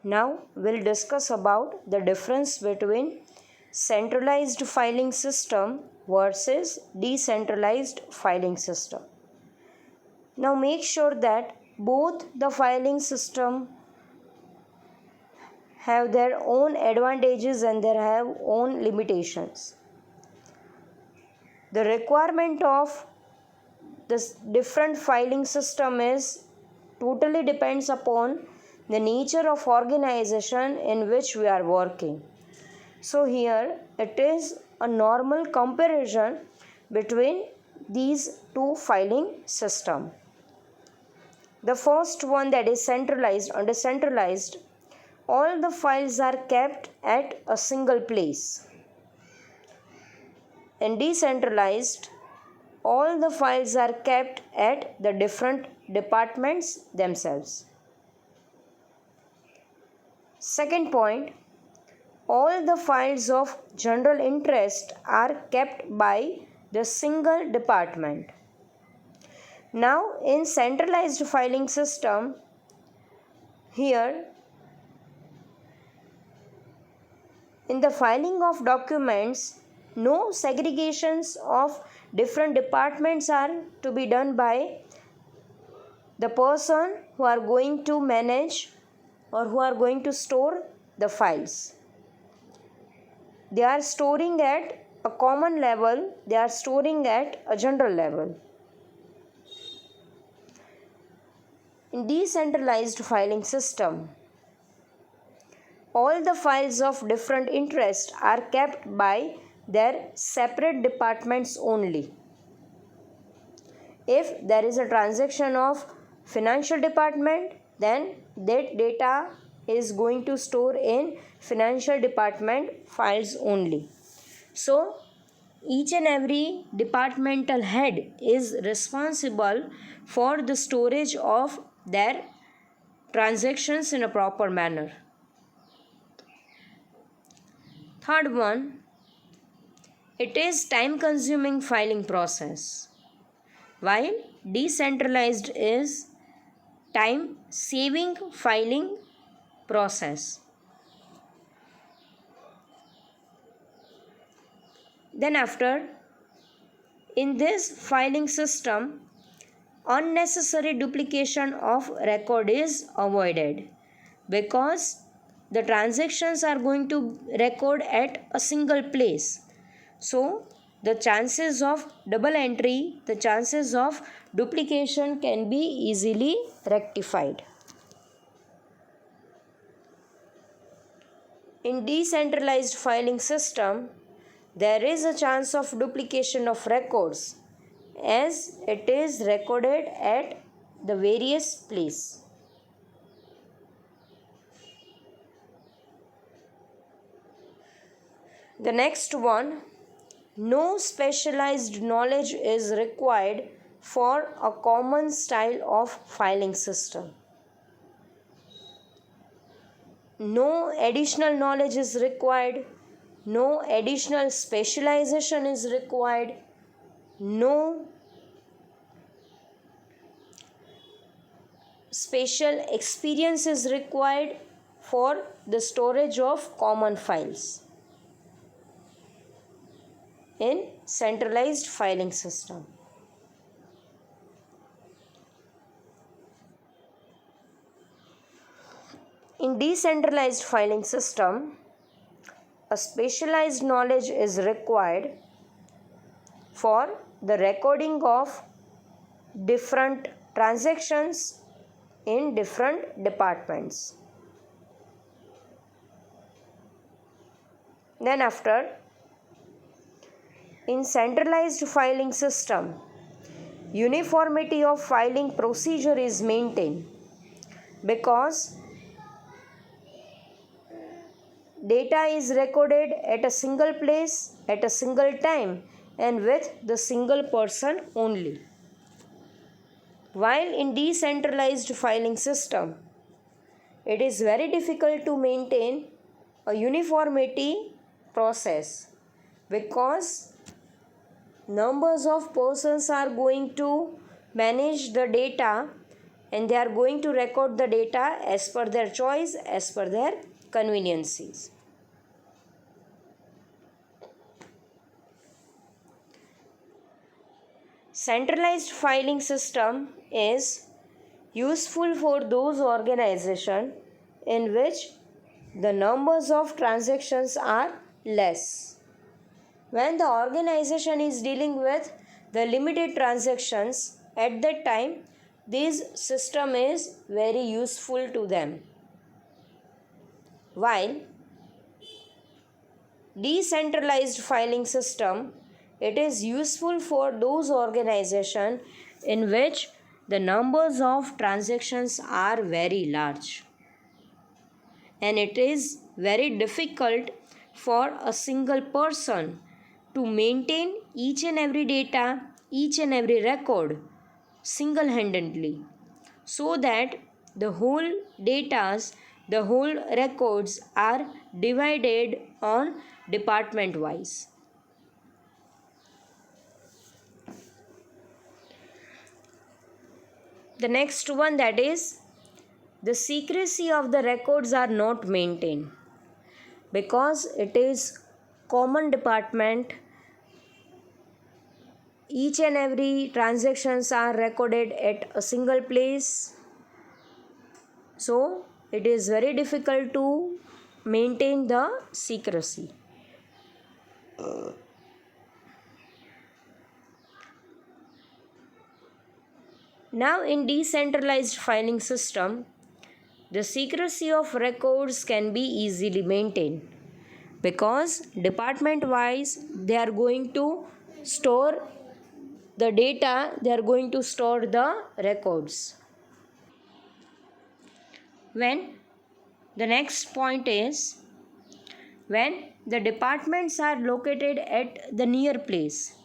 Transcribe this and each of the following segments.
Now we'll discuss about the difference between centralized filing system versus decentralized filing system. Now make sure that both the filing system have their own advantages and they have own limitations. The requirement of this different filing system is totally depends upon the nature of organization in which we are working. So here it is a normal comparison between these two filing system. The first one, that is centralized. Under centralized, all the files are kept at a single place. In decentralized, all the files are kept at the different departments themselves. Second point, all the files of general interest are kept by the single department. Now in centralized filing system, here in the filing of documents, no segregations of different departments are to be done by the person who are going to manage or who are going to store the files. They are storing at a common level, they are storing at a general level. In decentralized filing system, all the files of different interest are kept by their separate departments only. If there is a transaction of financial department, then that data is going to store in financial department files only. So each and every departmental head is responsible for the storage of their transactions in a proper manner. Third one, it is time consuming filing process, while decentralized is time saving filing process. Then after, in this filing system, unnecessary duplication of record is avoided because the transactions are going to record at a single place. So the chances of double entry, the chances of duplication can be easily rectified. In decentralized filing system, there is a chance of duplication of records as it is recorded at the various place. The next one, no specialized knowledge is required for a common style of filing system. No additional knowledge is required, no additional specialization is required, no special experience is required for the storage of common files in centralized filing system. In decentralized filing system, a specialized knowledge is required for the recording of different transactions in different departments. Then after, in centralized filing system, uniformity of filing procedure is maintained because data is recorded at a single place, at a single time, and with the single person only. While in decentralized filing system, it is very difficult to maintain a uniformity process because numbers of persons are going to manage the data and they are going to record the data as per their choice, as per their conveniences. Centralized filing system is useful for those organizations in which the numbers of transactions are less. When the organization is dealing with the limited transactions, at that time this system is very useful to them. While decentralized filing system, it is useful for those organizations in which the numbers of transactions are very large, and it is very difficult for a single person to maintain each and every data, each and every record single-handedly, so that the whole datas, the whole records are divided on department wise. The next one, that is the secrecy of the records are not maintained because it is common department. Each and every transactions are recorded at a single place, so it is very difficult to maintain the secrecy. Now in decentralized filing system, the secrecy of records can be easily maintained because department wise they are going to store the data, they are going to store the records. When the next point is when the departments are located at the near place,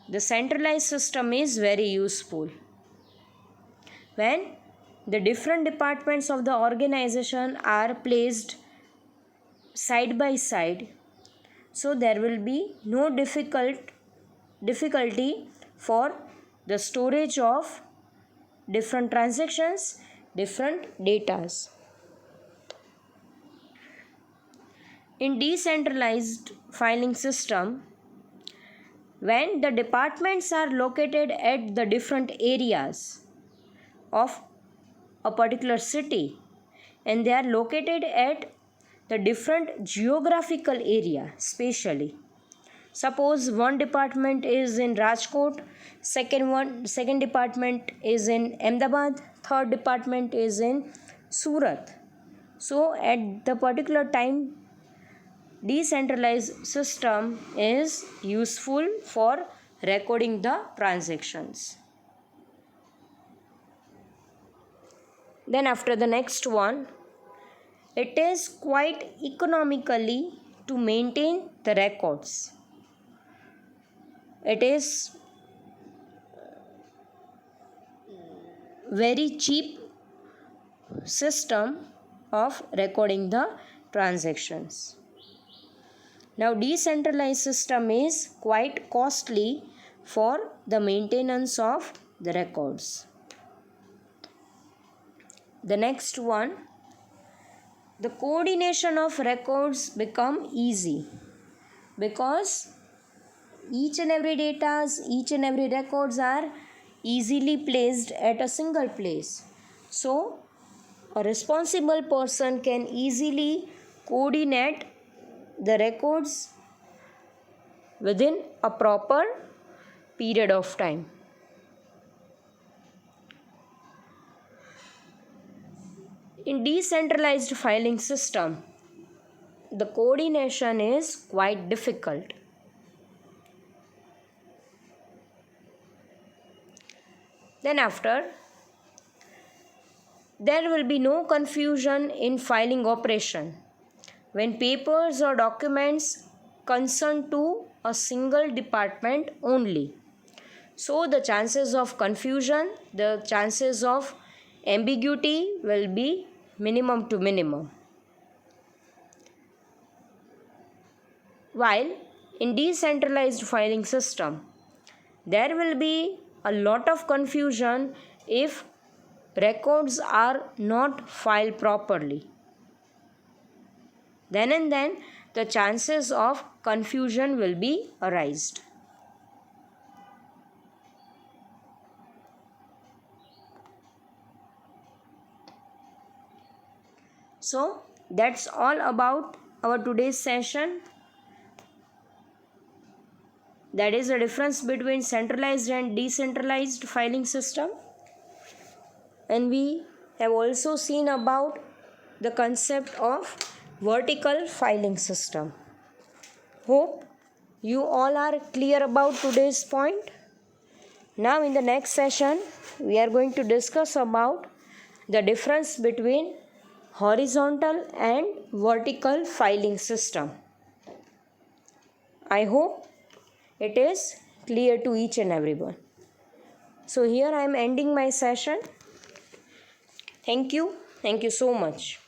the centralized system is very useful. When the different departments of the organization are placed side by side, so there will be no difficulty for the storage of different transactions, different datas. In decentralized filing system, when the departments are located at the different areas of a particular city and they are located at the different geographical area spatially. Suppose one department is in Rajkot, second department is in Ahmedabad, third department is in Surat. So at the particular time, decentralized system is useful for recording the transactions. Then after the next one, it is quite economically to maintain the records. It is very cheap system of recording the transactions. Now decentralized system is quite costly for the maintenance of the records. The next one, the coordination of records become easy because each and every data, each and every records are easily placed at a single place. So a responsible person can easily coordinate the records within a proper period of time. In decentralized filing system, the coordination is quite difficult. Then after, there will be no confusion in filing operation when papers or documents concern to a single department only. So the chances of confusion, the chances of ambiguity will be minimum to minimum. While in decentralized filing system, there will be a lot of confusion if records are not filed properly. Then and then the chances of confusion will be arised. So that's all about our today's session. That is the difference between centralized and decentralized filing system. And we have also seen about the concept of vertical filing system. Hope you all are clear about today's point. Now in the next session, we are going to discuss about the difference between horizontal and vertical filing system. I hope it is clear to each and everyone. So here I am ending my session. Thank you. Thank you so much.